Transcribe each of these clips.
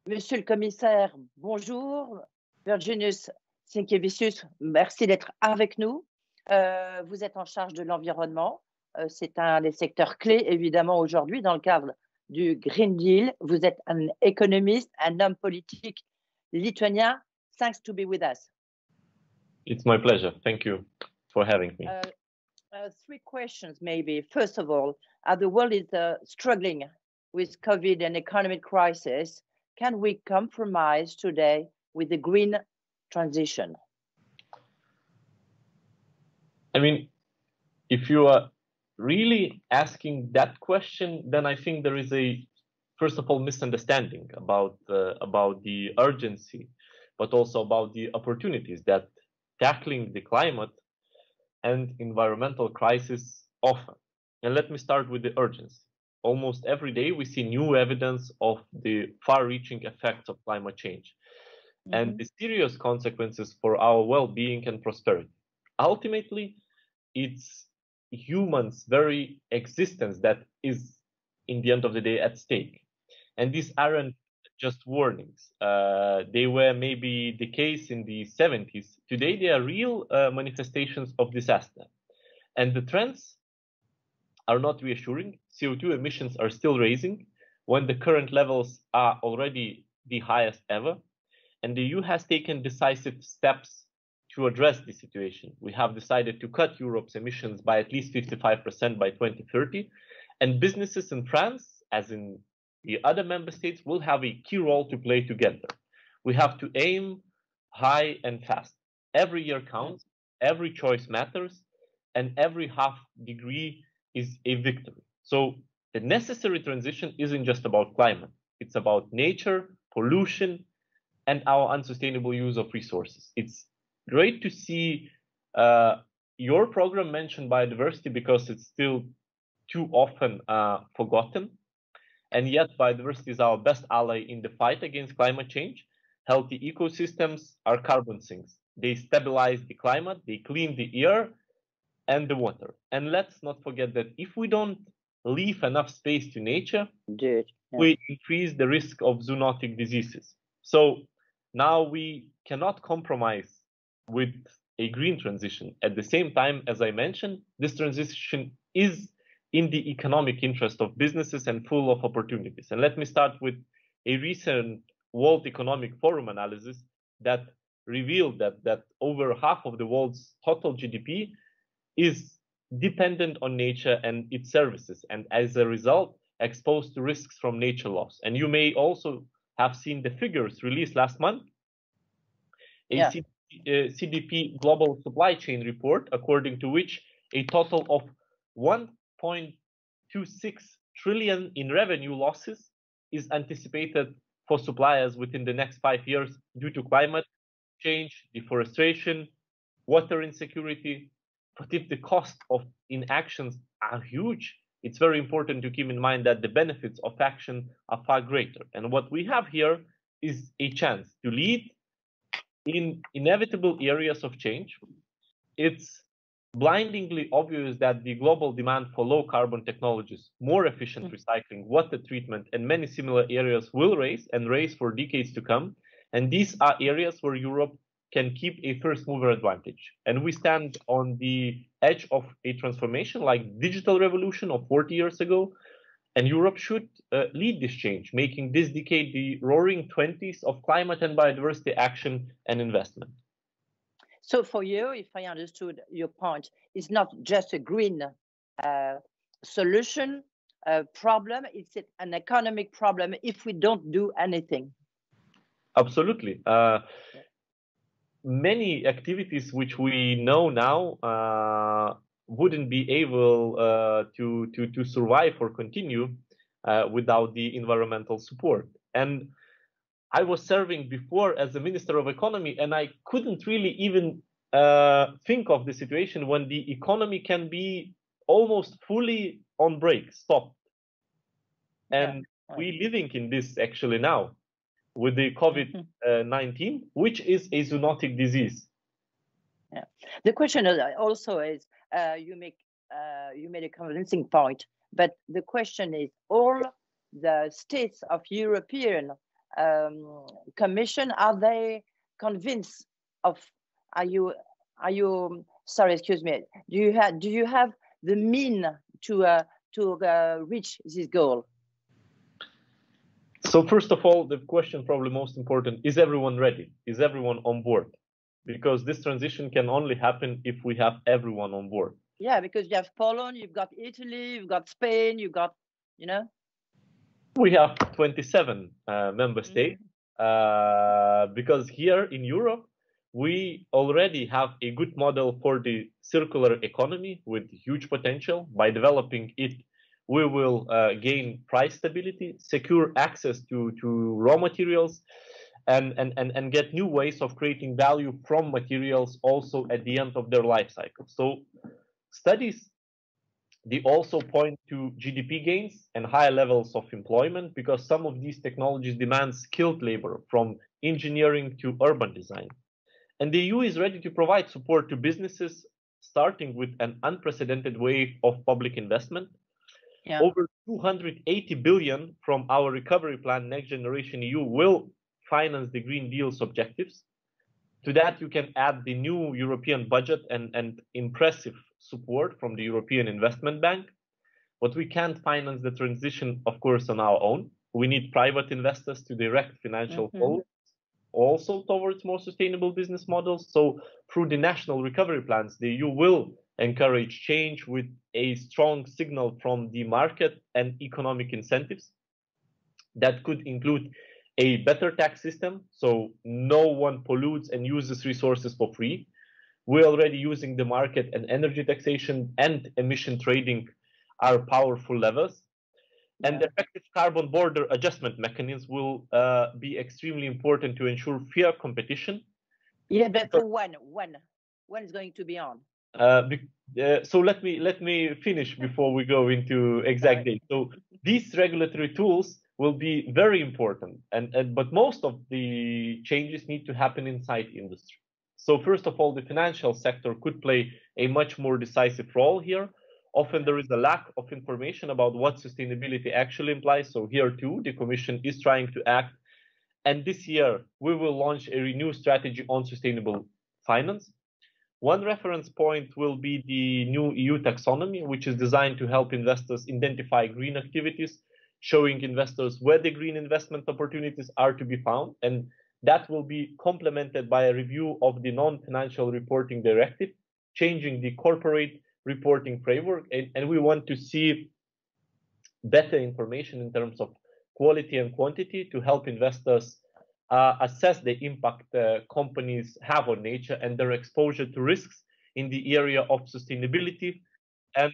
Monsieur le commissaire, bonjour. Virginijus Sinkevičius, merci d'être avec nous. Vous êtes en charge de l'environnement. C'est un des secteurs clés, évidemment, aujourd'hui, dans le cadre du Green Deal. Vous êtes un économiste, un homme politique lituanien. Thanks to be with us. It's my pleasure. Thank you for having me. Three questions, maybe. First of all, as the world is struggling with COVID and economic crisis, can we compromise today with the green transition? I mean, if you are really asking that question, then I think there is first of all, misunderstanding about the urgency, but also about the opportunities that tackling the climate and environmental crisis offer. And let me start with the urgency. Almost every day we see new evidence of the far-reaching effects of climate change and the serious consequences for our well-being and prosperity. Ultimately, it's humans' very existence that is, in the end of the day, at stake. And these aren't just warnings. They were maybe the case in the 70s. Today, they are real manifestations of disaster. And the trends are not reassuring. CO2 emissions are still rising when the current levels are already the highest ever. And the EU has taken decisive steps to address the situation. We have decided to cut Europe's emissions by at least 55% by 2030. And businesses in France, as in the other member states, will have a key role to play together. We have to aim high and fast. Every year counts, every choice matters, and every half degree is a victory. So the necessary transition isn't just about climate. It's about nature, pollution, and our unsustainable use of resources. It's great to see your program mention biodiversity because it's still too often forgotten. And yet biodiversity is our best ally in the fight against climate change. Healthy ecosystems are carbon sinks. They stabilize the climate, they clean the air and the water. And let's not forget that if we don't leave enough space to nature, we increase the risk of zoonotic diseases. So now we cannot compromise with a green transition. At the same time, as I mentioned, this transition is in the economic interest of businesses and full of opportunities. And let me start with a recent World Economic Forum analysis that revealed that over half of the world's total GDP is dependent on nature and its services, and as a result, exposed to risks from nature loss. And you may also have seen the figures released last month. CDP Global Supply Chain Report, according to which a total of 1.26 trillion in revenue losses is anticipated for suppliers within the next 5 years due to climate change, deforestation, water insecurity. But if the cost of inactions are huge, it's very important to keep in mind that the benefits of action are far greater. And what we have here is a chance to lead in inevitable areas of change. It's blindingly obvious that the global demand for low carbon technologies, more efficient recycling, water treatment, and many similar areas will rise for decades to come. And these are areas where Europe can keep a first mover advantage. And we stand on the edge of a transformation like digital revolution of 40 years ago. And Europe should lead this change, making this decade the roaring 20s of climate and biodiversity action and investment. So for you, if I understood your point, it's not just a green solution problem, it's an economic problem if we don't do anything. Absolutely. Many activities which we know now wouldn't be able to survive or continue without the environmental support. And I was serving before as a Minister of Economy, and I couldn't really even think of the situation when the economy can be almost fully on break, stopped. And we're living in this actually now with the COVID-19, which is a zoonotic disease. Yeah. The question also is, you made a convincing point, but the question is, all the states of European Commission, are they convinced of? Are you? Sorry, excuse me. Do you have the mean to reach this goal? So first of all, the question probably most important, is everyone ready? Is everyone on board? Because this transition can only happen if we have everyone on board. Yeah, because you have Poland, you've got Italy, you've got Spain, you've got, you know. We have 27 member states, because here in Europe, we already have a good model for the circular economy with huge potential. By developing it, we will gain price stability, secure access to raw materials, and get new ways of creating value from materials also at the end of their life cycle. So studies, they also point to GDP gains and higher levels of employment, because some of these technologies demand skilled labor, from engineering to urban design. And the EU is ready to provide support to businesses, starting with an unprecedented wave of public investment. Yeah. Over 280 billion from our recovery plan, Next Generation EU, will finance the Green Deal's objectives. To that, you can add the new European budget and impressive support from the European Investment Bank. But we can't finance the transition, of course, on our own. We need private investors to direct financial flow also towards more sustainable business models. So through the national recovery plans, the EU will encourage change with a strong signal from the market and economic incentives. That could include a better tax system, so no one pollutes and uses resources for free. We're already using the market, and energy taxation and emission trading are powerful levers. And the effective carbon border adjustment mechanisms will be extremely important to ensure fair competition. Yeah, but for when is going to be on? So let me finish before we go into exact date. So these regulatory tools will be very important, but most of the changes need to happen inside industry. So first of all, the financial sector could play a much more decisive role here. Often there is a lack of information about what sustainability actually implies. So here too, the Commission is trying to act. And this year, we will launch a renewed strategy on sustainable finance. One reference point will be the new EU taxonomy, which is designed to help investors identify green activities, showing investors where the green investment opportunities are to be found. And that will be complemented by a review of the non-financial reporting directive, changing the corporate reporting framework. And we want to see better information in terms of quality and quantity to help investors assess the impact companies have on nature and their exposure to risks in the area of sustainability. And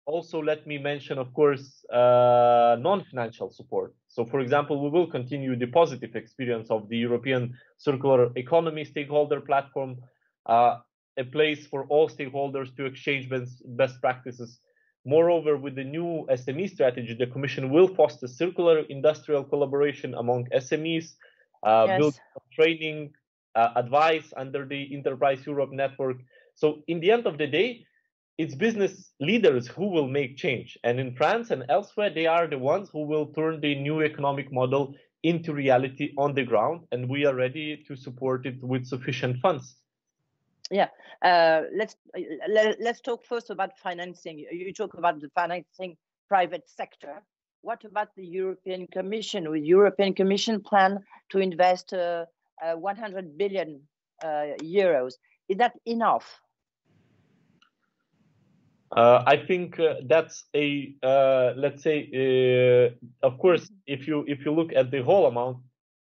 also let me mention, of course, non-financial support. So, for example, we will continue the positive experience of the European Circular Economy Stakeholder Platform, a place for all stakeholders to exchange best practices. Moreover, with the new SME strategy, the Commission will foster circular industrial collaboration among SMEs, build training, advice under the Enterprise Europe network. So in the end of the day, it's business leaders who will make change. And in France and elsewhere, they are the ones who will turn the new economic model into reality on the ground. And we are ready to support it with sufficient funds. Yeah, let's talk first about financing. You talk about the financing private sector. What about the European Commission? With European Commission plan to invest 100 billion euros, is that enough? I think that's a let's say, of course, if you look at the whole amount,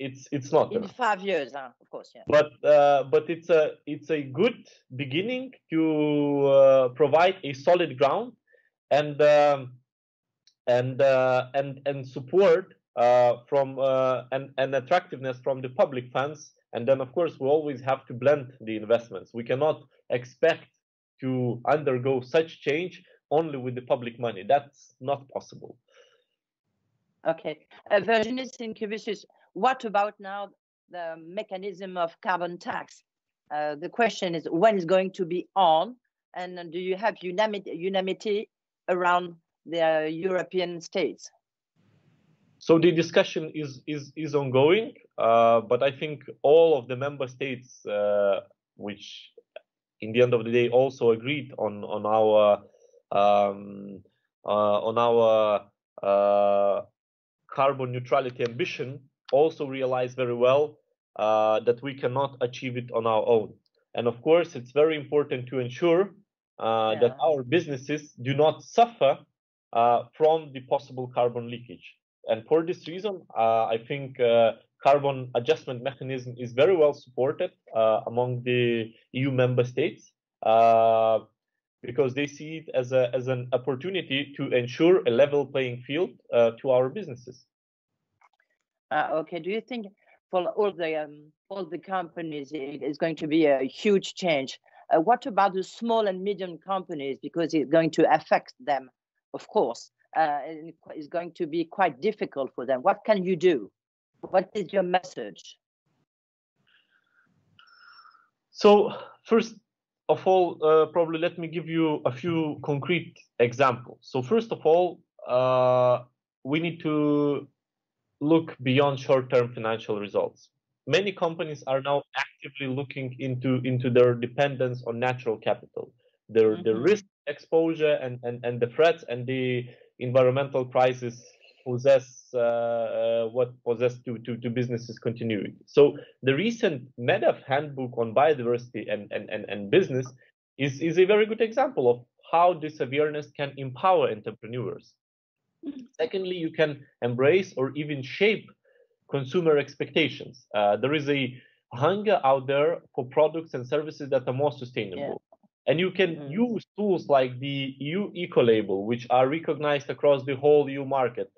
it's not in enough. 5 years, of course, yeah. But it's a good beginning to provide a solid ground and support from and attractiveness from the public funds. And then, of course, we always have to blend the investments. We cannot expect to undergo such change only with the public money. That's not possible. Okay, Virginijus Sinkevičius, what about now the mechanism of carbon tax? The question is, when is going to be on, and do you have unanimity around the European states? So the discussion is ongoing, but I think all of the member states, which in the end of the day also agreed on our carbon neutrality ambition, also realize very well that we cannot achieve it on our own. And of course, it's very important to ensure that our businesses do not suffer from the possible carbon leakage. And for this reason, I think carbon adjustment mechanism is very well supported among the EU member states because they see it as an opportunity to ensure a level playing field to our businesses. Okay. Do you think for all the companies it is going to be a huge change? What about the small and medium companies? Because it's going to affect them, of course. It's going to be quite difficult for them. What can you do? What is your message? So first of all, probably let me give you a few concrete examples. So first of all, we need to look beyond short-term financial results. Many companies are now actively looking into their dependence on natural capital, the risk exposure and the threats and the environmental crisis possess what possess to businesses continuity. So the recent MEDEF handbook on biodiversity and business is a very good example of how this awareness can empower entrepreneurs. Secondly, you can embrace or even shape consumer expectations. There is a hunger out there for products and services that are more sustainable. And you can use tools like the EU eco-label, which are recognized across the whole EU market,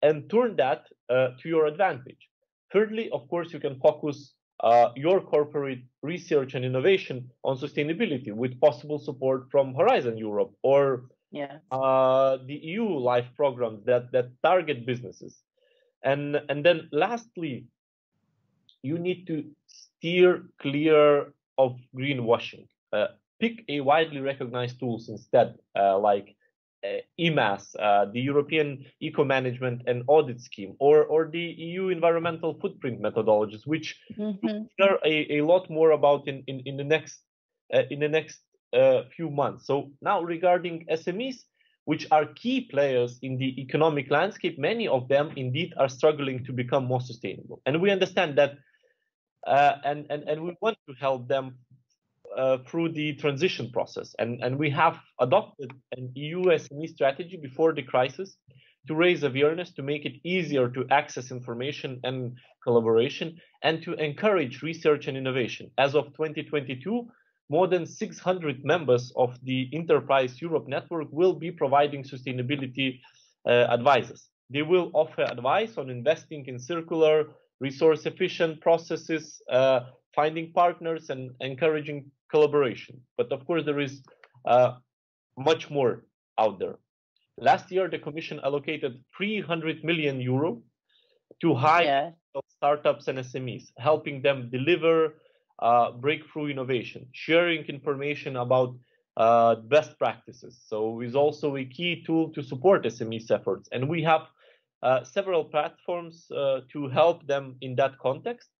and turn that to your advantage. Thirdly, of course, you can focus your corporate research and innovation on sustainability with possible support from Horizon Europe or the EU LIFE programs that target businesses. And then lastly, you need to steer clear of greenwashing. Pick a widely recognized tools instead, like EMAS, the European Eco-Management and Audit Scheme, or the EU environmental footprint methodologies, which we'll hear a lot more about in the next few months. So now regarding SMEs, which are key players in the economic landscape, many of them indeed are struggling to become more sustainable. And we understand that, and we want to help them through the transition process. And we have adopted an EU SME strategy before the crisis to raise awareness, to make it easier to access information and collaboration, and to encourage research and innovation. As of 2022, more than 600 members of the Enterprise Europe network will be providing sustainability advisors. They will offer advice on investing in circular, resource-efficient processes, finding partners, and encouraging collaboration. But of course, there is much more out there. Last year, the Commission allocated 300 million euro to high startups and SMEs, helping them deliver breakthrough innovation, sharing information about best practices. So it's also a key tool to support SMEs efforts. And we have several platforms to help them in that context,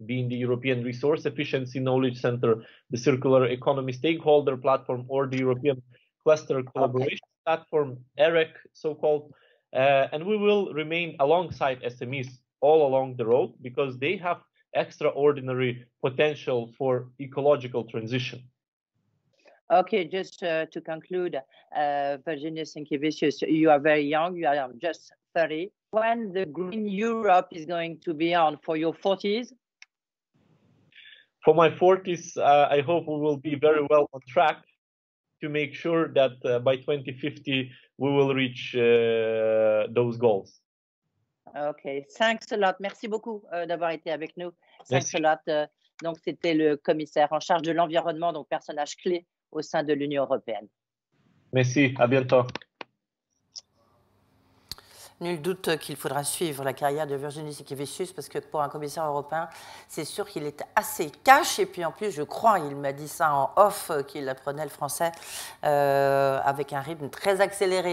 being the European Resource Efficiency Knowledge Center, the Circular Economy Stakeholder Platform, or the European Cluster Collaboration Platform, EREC, so-called. And we will remain alongside SMEs all along the road because they have extraordinary potential for ecological transition. Okay, just to conclude, Virginijus Sinkevičius, you are very young, you are just 30. When the Green Europe is going to be on for your 40s? For my 40s, I hope we will be very well on track to make sure that by 2050, we will reach those goals. Ok, thanks a lot. Merci beaucoup d'avoir été avec nous. Thanks a lot. Donc, c'était le commissaire en charge de l'environnement, donc personnage clé au sein de l'Union européenne. Merci, à bientôt. Nul doute qu'il faudra suivre la carrière de Virginijus Sinkevičius parce que pour un commissaire européen, c'est sûr qu'il est assez cash. Et puis en plus, je crois, il m'a dit ça en off, qu'il apprenait le français avec un rythme très accéléré.